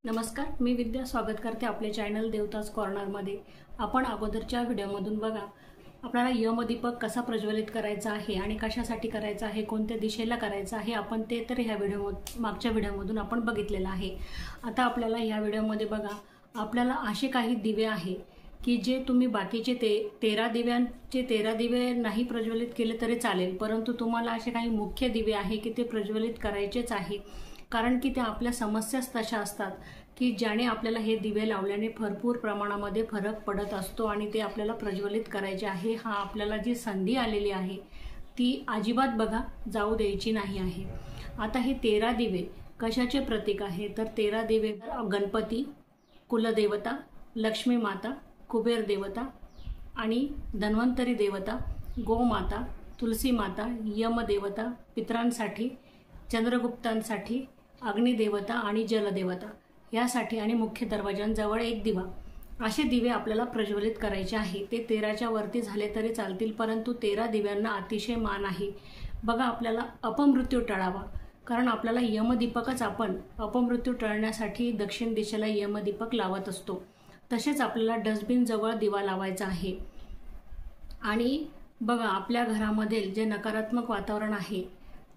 नमस्कार, मी विद्या स्वागत करते आपले चॅनल देवताज कॉर्नरमध्ये। आपण अगोदरच्या व्हिडिओमधून बघा आपल्याला यमदीपक कसा प्रज्वलित करायचा आहे आणि कशासाठी करायचा आहे, कोणत्या दिशेला करायचा आहे, आपण ते तर ह्या मागच्या व्हिडिओमधून आपण बघितलेलं आहे। आता आपल्याला ह्या व्हिडिओमध्ये बघा आपल्याला असे काही दिवे आहे की जे तुम्ही बाकीचे 13 दिवे नाही प्रज्वलित केले तरी चालेल, परंतु तुम्हाला असे काही मुख्य दिवे आहे की ते प्रज्वलित करायचेच आहे। कारण की त्या आपल्या समस्याच तशा असतात की ज्याने आपल्याला हे दिवे लावल्याने भरपूर प्रमाणामध्ये फरक पडत असतो आणि ते आपल्याला प्रज्वलित करायचे आहे। हा आपल्याला जी संधी आलेली आहे ती अजिबात बघा जाऊ द्यायची नाही आहे। आता हे 13 दिवे कशाचे प्रतीक आहे तर 13 दिवे गणपती, कुलदेवता, लक्ष्मी माता, कुबेर देवता आणि धन्वंतरी देवता, गोमाता, तुलसी माता, यमदेवता, पितरांसाठी, चंद्रगुप्तांसाठी, अग्निदेवता आणि जलदेवता यासाठी आणि मुख्य दरवाजांजवळ एक दिवा, असे दिवे आपल्याला प्रज्वलित करायचे आहे। ते 13च्या वरती झाले तरी चालतील, परंतु 13 दिव्यांना अतिशय मान आहे। बघा आपल्याला अपमृत्यू टळावा, कारण आपल्याला यमदीपकच आपण अपमृत्यू टळण्यासाठी दक्षिण दिशेला यमदीपक लावत असतो। तसेच आपल्याला डस्टबिन जवळ दिवा लावायचा आहे। आणि बघा आपल्या घरामध्ये जे नकारात्मक वातावरण आहे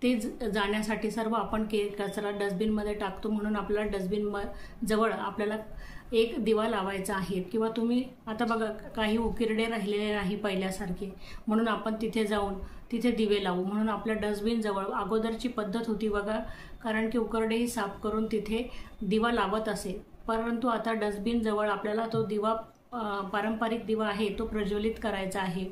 ते जाण्यासाठी सर्व आपण कचरा डस्टबिनमध्ये टाकतो, म्हणून आपल्याला डस्टबिन जवळ आपल्याला एक दिवा लावायचा आहे। किंवा तुम्ही आता बघा काही उकिरडे राहिलेले नाही पहिल्यासारखे, म्हणून आपण तिथे जाऊन तिथे दिवे लावू, म्हणून आपल्या डस्टबिन जवळ अगोदरची पद्धत होती बघा, कारण की उकिरडेही साफ करून तिथे दिवा लावत असे, परंतु आता डस्टबिन जवळ आपल्याला तो दिवा पारंपरिक दिवा आहे तो प्रज्वलित करायचा आहे।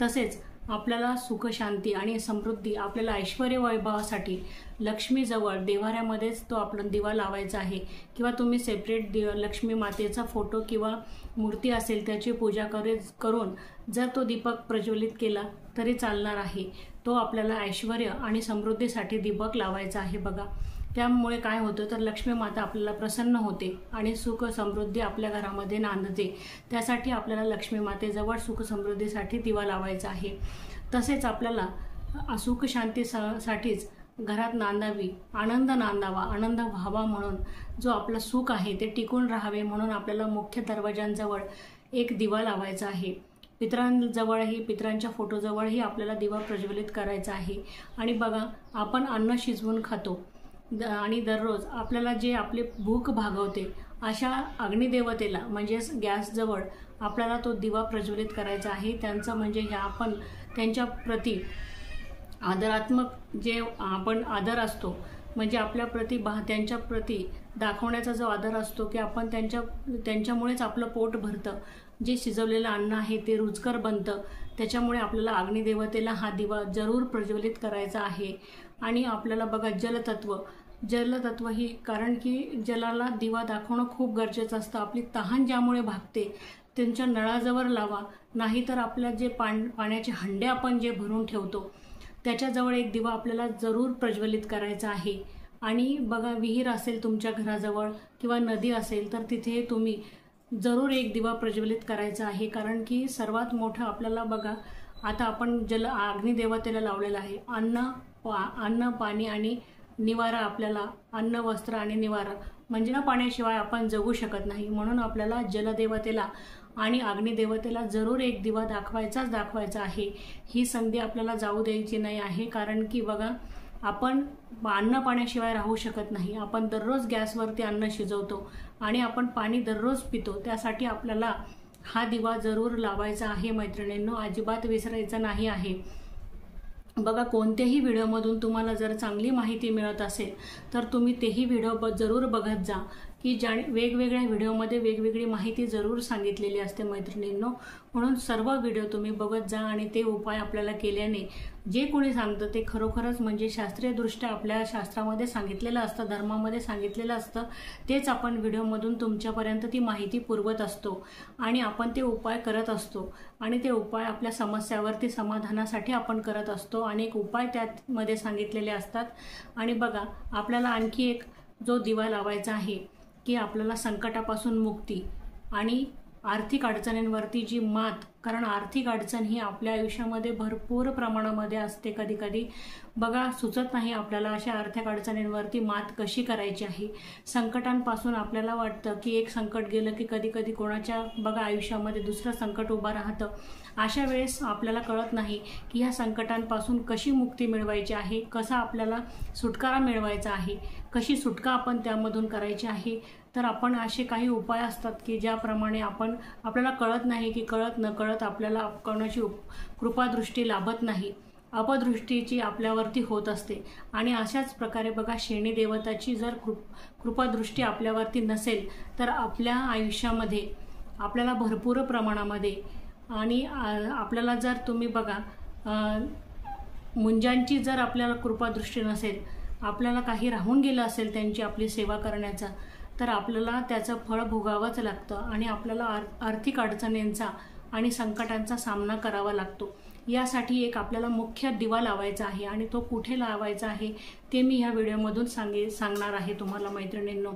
तसेच आपल्याला सुख शांती आणि समृद्धी, आपल्याला ऐश्वर्य वैभवासाठी लक्ष्मी जवळ देवाऱ्यामध्येच तो आपण दिवा लावायचा आहे। किंवा तुम्ही सेपरेट लक्ष्मी मातेचा फोटो किंवा मूर्ती असेल त्याची पूजा करून जर तो दीपक प्रज्वलित केला तरी चालणार आहे। तो आपल्याला ऐश्वर्य आणि समृद्धीसाठी दीपक लावायचा आहे बघा। त्यामुळे काय होतं तर लक्ष्मी माता आपल्याला प्रसन्न होते आणि सुख समृद्धी आपल्या घरामध्ये नांदते। त्यासाठी आपल्याला लक्ष्मी मातेजवळ सुख समृद्धीसाठी दिवा लावायचा आहे। तसेच आपल्याला सुख शांतीसाठीच घरात नांदावी, आनंद नांदावा, आनंद व्हावा, म्हणून जो आपलं सुख आहे ते टिकून राहावे म्हणून आपल्याला मुख्य दरवाजांजवळ एक दिवा लावायचा आहे। पितरांजवळही, पितरांच्या फोटोजवळही आपल्याला दिवा प्रज्वलित करायचा आहे। आणि बघा आपण अन्न शिजवून खातो आणि दररोज आपल्याला जे आपले भूक भागवते अशा अग्निदेवतेला म्हणजेच गॅसजवळ आपल्याला तो दिवा प्रज्वलित करायचा आहे। त्यांचं म्हणजे ह्या आपण त्यांच्या प्रती आदरात्मक जे आपण आदर असतो, म्हणजे आपल्या प्रती त्यांच्या प्रती दाखवण्याचा जो आदर असतो की आपण त्यांच्यामुळेच आपलं पोट भरतं, जे शिजवलेलं अन्न आहे ते रुचकर बनतं, त्याच्यामुळे आपल्याला अग्निदेवतेला हा दिवा जरूर प्रज्वलित करायचा आहे। आणि आपल्याला बघा जलतत्व ही, कारण की जलाला दिवा दाखवणं खूप गरजेचं असतं। आपली तहान ज्यामुळे भागते त्यांच्या नळाजवळ लावा, नाहीतर आपल्या जे पाण्याचे हंडे आपण जे भरून ठेवतो त्याच्याजवळ एक दिवा आपल्याला जरूर प्रज्वलित करायचा आहे। आणि बघा विहीर असेल तुमच्या घराजवळ किंवा नदी असेल तर तिथे तुम्ही जरूर एक दिवा प्रज्वलित करायचा आहे। कारण की सर्वात मोठं आपल्याला बघा आता आपण अग्निदेवतेला लावलेलं आहे, अन्न पाणी आणि निवारा, आपल्याला अन्न वस्त्र आणि निवारा, म्हणजे पाण्याशिवाय आपण जगू शकत नाही, म्हणून आपल्याला जलदेवतेला आणि अग्निदेवतेला जरूर एक दिवा दाखवायचा आहे। ही संधी आपल्याला जाऊ द्यायची नाही आहे, कारण की बघा आपण अन्न पाण्याशिवाय राहू शकत नाही। आपण दररोज गॅसवरती अन्न शिजवतो आणि आपण पाणी दररोज पितो, त्यासाठी आपल्याला हा दिवा जरूर लावायचा आहे मैत्रिणींनो, अजिबात विसरायचं नाही आहे। बघा कोणत्याही व्हिडिओमधून तुम्हाला जर चांगली माहिती मिळत असेल तर तुम्ही तेही व्हिडिओ जरूर बघत जा, की वेगवेगळ्या व्हिडिओमध्ये वेगवेगळी माहिती जरूर सांगितलेली असते मैत्रिणींनो, म्हणून सर्व व्हिडिओ तुम्ही बघत जा आणि ते उपाय आपल्याला केल्याने जे कोणी सांगतं ते खरोखरच म्हणजे शास्त्रीयदृष्ट्या आपल्या शास्त्रामध्ये सांगितलेलं असतं, धर्मामध्ये सांगितलेलं असतं, तेच आपण व्हिडिओमधून तुमच्यापर्यंत ती माहिती पुरवत असतो आणि आपण ते उपाय करत असतो आणि ते उपाय आपल्या समस्यावरती समाधानासाठी आपण करत असतो। अनेक उपाय त्यामध्ये सांगितलेले असतात। आणि बघा आपल्याला आणखी एक जो दिवा लावायचा आहे की आपल्याला संकटापासून मुक्ती आणि आर्थिक अडचणींवरती जी मात कारण आर्थिक अडचण ही आपल्या आयुष्यामध्ये भरपूर प्रमाणामध्ये असते. कधी कधी बघा सुचत नाही आपल्याला अशा आर्थिक अडचणींवरती मात कशी करायची आहे. संकटांपासून आपल्याला वाटतं की एक संकट गेलं की कधी कधी कोणाच्या बघा आयुष्यामध्ये दुसरं संकट उभं राहतं. अशा वेळेस आपल्याला कळत नाही की ह्या संकटांपासून कशी मुक्ती मिळवायची आहे, कसा आपल्याला सुटकारा मिळवायचा आहे, कशी सुटका आपण त्यामधून करायची आहे. तर आपण असे काही उपाय असतात की ज्याप्रमाणे आपल्याला कळत नाही की कळत न कळत आपल्याला कोणाची कृपादृष्टी लाभत नाही, अपदृष्टीची आपल्यावरती होत असते. आणि अशाच प्रकारे बघा शनी देवताची जर कृपादृष्टी आपल्यावरती नसेल तर आपल्या आयुष्यामध्ये आपल्याला भरपूर प्रमाणामध्ये आणि आपल्याला जर तुम्ही बघा मुंजांची जर आपल्याला कृपादृष्टी नसेल, आपल्याला काही राहून गेलं असेल त्यांची आपली सेवा करण्याचा, तर आपल्याला त्याचं फळ भोगावंच लागतं आणि आपल्याला आर्थिक अडचणींचा आणि संकटांचा सामना करावा लागतो. यासाठी एक आपल्याला मुख्य दिवा लावायचा आहे आणि तो कुठे लावायचा आहे ते मी ह्या व्हिडिओमधून सांगणार आहे तुम्हाला मैत्रिणींनो.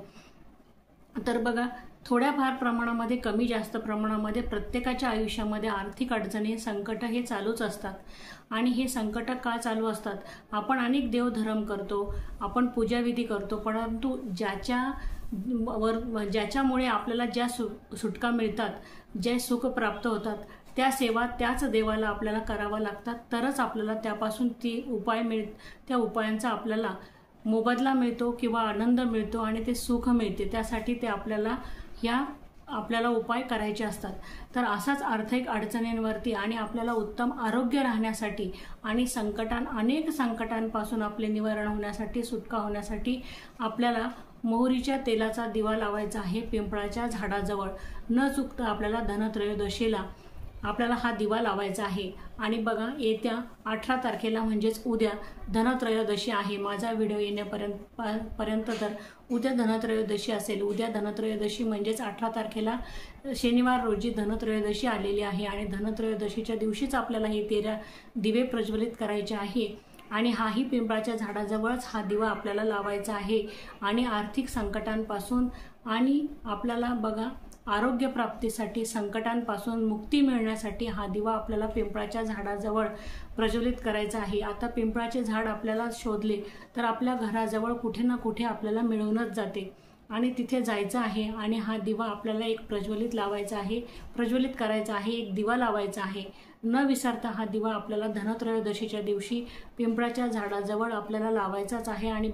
तर बघा थोड्याफार प्रमाणामध्ये कमी जास्त प्रमाणामध्ये प्रत्येकाच्या आयुष्यामध्ये आर्थिक अडचणी संकट हे चालूच असतात. आणि हे संकट का चालू असतात, आपण अनेक देवधर्म करतो, आपण पूजाविधी करतो, परंतु ज्याच्यामुळे आपल्याला ज्या सुटका मिळतात, जे सुख प्राप्त होतात, त्या सेवा त्याच देवाला आपल्याला करावा लागतात. तरच आपल्याला त्यापासून त्या उपायांचा आपल्याला मोबदला मिळतो किंवा आनंद मिळतो आणि ते सुख मिळते. त्यासाठी ते आपल्याला उपाय करायचे असतात. तर असाच आर्थिक अडचणींवरती आणि आपल्याला उत्तम आरोग्य राहण्यासाठी आणि अनेक संकटांपासून आपले निवारण होण्यासाठी, सुटका होण्यासाठी आपल्याला मोहरीच्या तेलाचा दिवा लावायचा आहे पिंपळाच्या झाडाजवळ. न चुकता आपल्याला धनत्रयोदशीला आपल्याला हा दिवा लावायचा आहे. आणि बघा येत्या 18 तारखेला म्हणजेच उद्या धनत्रयोदशी आहे. माझा व्हिडिओ येण्यापर्यंत तर उद्या धनत्रयोदशी असेल. उद्या धनत्रयोदशी म्हणजेच 18 तारखेला शनिवार रोजी धनत्रयोदशी आलेली आहे आणि धनत्रयोदशीच्या दिवशीच आपल्याला हे 13 दिवे प्रज्वलित करायचे आहे. आणि हाही पिंपळाच्या झाडाजवळच हा दिवा आपल्याला लावायचा आहे. आणि आर्थिक संकटांपासून आणि आपल्याला बघा आरोग्य प्राप्तीसाठी, संकटांपासून मुक्ती मिळण्यासाठी हा दिवा आपल्याला पिंपळाच्या झाडाजवळ प्रज्वलित करायचा आहे. आता पिंपळाचे झाड आपल्याला शोधले तर आपल्या घराजवळ कुठे ना कुठे आपल्याला मिळूनच जाते आणि तिथे जायचं आहे आणि हा दिवा आपल्याला एक प्रज्वलित करायचा आहे, एक दिवा लावायचा आहे. न विसरता हा दिवा आपल्याला धनत्रयोदशीच्या दिवशी पिंपळाच्या झाडाजवळ आपल्याला लावायचाच आहे. आणि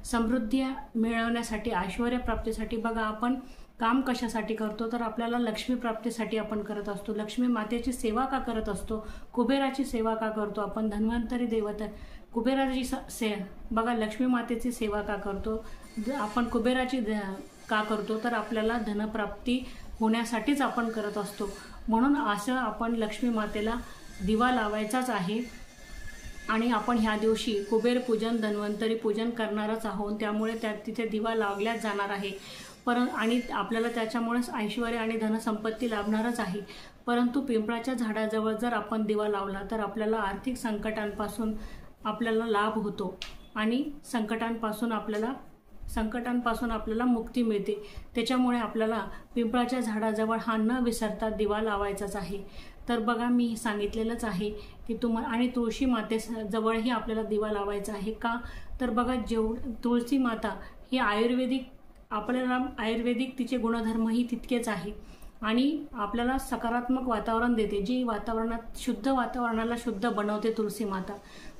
समृद्धी मिळवण्यासाठी, ऐश्वर्य प्राप्तीसाठी बघा आपण काम कशासाठी करतो तर आपल्याला लक्ष्मी प्राप्तीसाठी आपण करत असतो. लक्ष्मी मातेची सेवा का करत असतो, कुबेराची सेवा का करतो आपण, धन्वंतरी देवता कुबेराची बघा लक्ष्मी मातेची सेवा का करतो आपण, कुबेराची का करतो तर आपल्याला धनप्राप्ती होण्यासाठीच आपण करत असतो. म्हणून असं आपण लक्ष्मी मातेला दिवा लावायचाच आहे. आणि आपण ह्या दिवशी कुबेर पूजन, धन्वंतरी पूजन करणारच आहोत, त्यामुळे तिथे दिवा लावल्याच जाणार आहे. आणि आपल्याला त्याच्यामुळेच ऐश्वर्य आणि धनसंपत्ती लाभणारच आहे. परंतु पिंपळाच्या झाडाजवळ जर आपण दिवा लावला तर आपल्याला आर्थिक संकटांपासून आपल्याला लाभ होतो आणि संकटांपासून आपल्याला मुक्ती मिळते. त्याच्यामुळे आपल्याला पिंपळाच्या झाडाजवळ हा न विसरता दिवा लावायचाच आहे. तर बघा मी सांगितलेलंच आहे की आणि तुळशी मातेजवळही आपल्याला दिवा लावायचा आहे. का तर बघा तुळशी माता ही आयुर्वेदिक तिचे गुणधर्मही तितकेच आहे आणि आपल्याला सकारात्मक वातावरण देते, जी शुद्ध वातावरणाला शुद्ध बनवते तुलसी माता.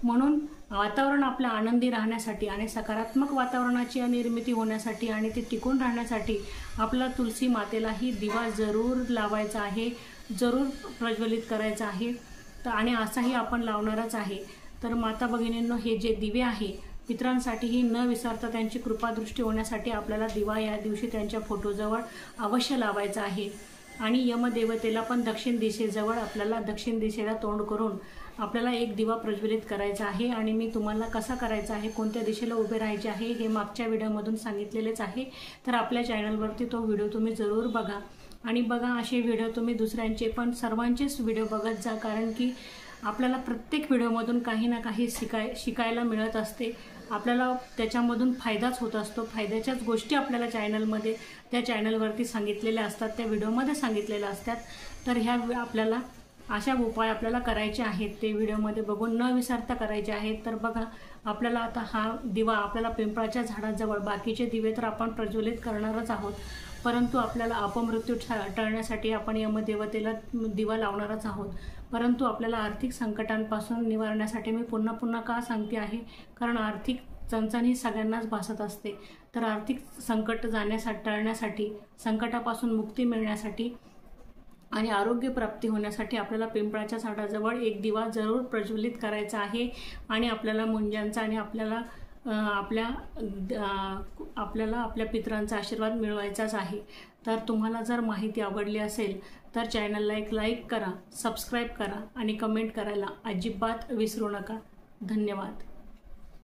म्हणून वातावरण आपलं आनंदी राहण्यासाठी आणि सकारात्मक वातावरणाची निर्मिती होण्यासाठी आणि ते टिकून राहण्यासाठी आपला तुलसी मातेलाही दिवा जरूर लावायचा आहे, जरूर प्रज्वलित करायचा आहे. आणि असाही आपण लावणारच आहे. तर माता भगिनींनो, हे जे दिवे आहे पितरांसाठीही न विसरता त्यांची कृपादृष्टी होण्यासाठी आपल्याला दिवा या दिवशी त्यांच्या फोटोजवळ अवश्य लावायचा आहे. आणि यमदेवतेला पण दक्षिण दिशेला तोंड करून आपल्याला एक दिवा प्रज्वलित करायचा आहे. आणि मी तुम्हाला कसा करायचा आहे, कोणत्या दिशेला उभे राहायचे आहे हे मागच्या व्हिडिओमधून सांगितलेलेच आहे. तर आपल्या चॅनलवरती तो व्हिडिओ तुम्ही जरूर बघा. आणि बघा असे व्हिडिओ तुम्ही दुसऱ्यांचे पण सर्वांचेच व्हिडिओ बघत जा, कारण की आपल्याला प्रत्येक व्हिडिओमधून काही ना काही शिकायला मिळत असते. आपल्याला त्याच्यामधून फायदाच होत असतो. फायद्याच्याच गोष्टी आपल्याला त्या चॅनलवरती सांगितलेल्या असतात, त्या व्हिडिओमध्ये सांगितलेल्या असतात. तर ह्या आपल्याला अशा उपाय आपल्याला करायचे आहेत, ते व्हिडिओमध्ये बघून न विसरता करायचे आहेत। तर बघा, आपल्याला आता हा दिवा आपल्याला पिंपळाच्या झाडाजवळ, बाकीचे दिवे तर आपण प्रज्वलित करणारच आहोत, परंतु आपल्याला अपमृत्यू टळण्यासाठी आपण यमदेवतेला दिवा लावणारच आहोत। परंतु आपल्याला आर्थिक संकटांपासून निवारण्यासाठी मी पुन्हा पुन्हा का सांगते आहे, कारण आर्थिक चणचण ही सगळ्यांनाच भासत असते। तर आर्थिक संकट टळण्यासाठी, संकटापासून मुक्ती मिळण्यासाठी आणि आरोग्य प्राप्ती होण्यासाठी आपल्याला पिंपळाच्या झाडाजवळ एक दिवा जरूर प्रज्वलित करायचा आहे आणि आपल्याला मुंजांचा आणि आपल्या पितरांचा आशीर्वाद मिळवायचाच आहे। तर तुम्हाला जर माहिती आवडली असेल तर चॅनलला एक लाईक करा, सबस्क्राईब करा आणि कमेंट करायला अजिबात विसरू नका। धन्यवाद।